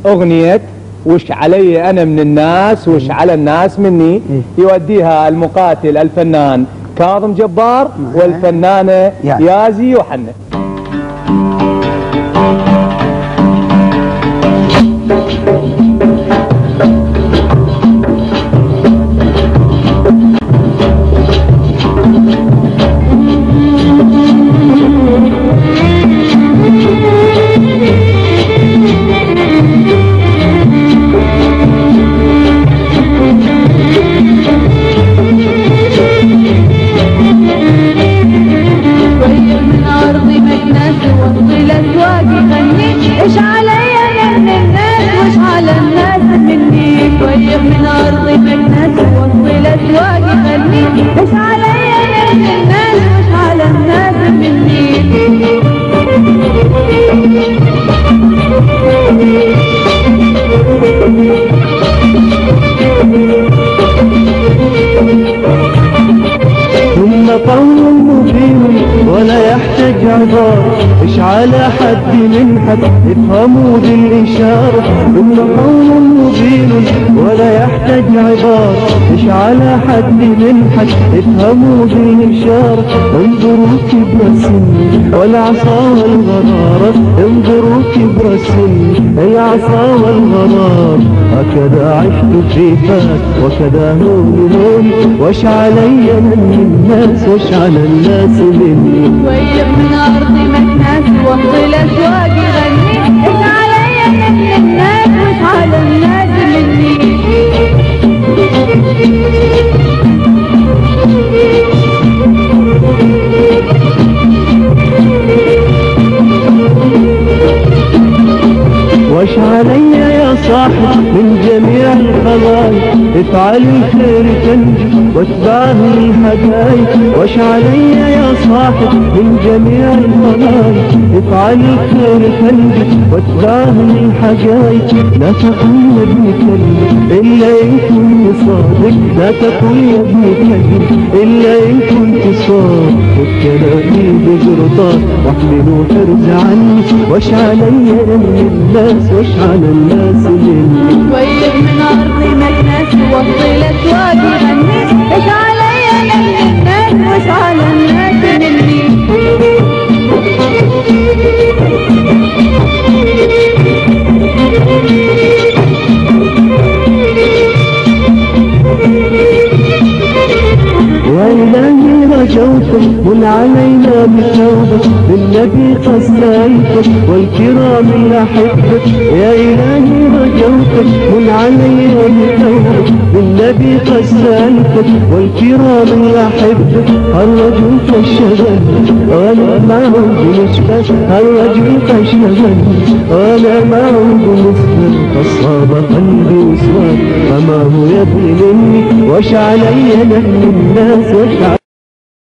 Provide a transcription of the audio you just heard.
أغنية وش علي أنا من الناس وش على الناس مني، يوديها المقاتل الفنان كاظم جبار والفنانة يازي يوحنا. ايش علي انا من الناس وش على الناس مني، طيب من ارضي مكناس ووصي الاسواق يغني، ايش علي انا من الناس وش على الناس مني. ثم قول مبين ولا يحتاج عذار، ايش على حد من حد افهموا ذي الاشاره. ثم قول مبين ولا يحتاج عذار، ايش على حد من حد افهموا ذي الاشاره. انظروا كبر السن والعصا والغرار، انظروا كبر السن العصا والغرار. هكذا عشت في فات وكذا هون وش علي من الناس وش على الناس مني. طيب من ارضي مكناس ووصي الاسواق يغني، ايش علي من الناس وش على الناس مني. وش علي يا صاحب من جميع الخلايق، افعل الخير تنجو واتبعه الهدايا. وش علي يا صاحب من جميع الخلايق، افعل الخير تنجو واتبعه الحقايق. لا تقول يا ابن كلب الا ان كنت صادق، لا تقول يا ابن كلب الا ان كنت صادق. كلامي بجرطات واحملوا حرز عني، وش علي من الناس وش على الناس مني. طيب من ارضي مكناس ووصي الاسواق يغني، ايش علي انا من الناس وش على الناس مني. يا إلهي رجوتك من علينا بتوبة، بالنبي قسيتك والكرام الأحبة. يا إلهي رجوتك من علينا بتوبة، بالنبي قسيتك والكرام الأحبة. الرجل كالشغل أنا معه بنسبة، الرجل كالشغل أنا معه بنسبة. أصاب قلبي وسواد فما هو يبني مني، وش علي من الناس وش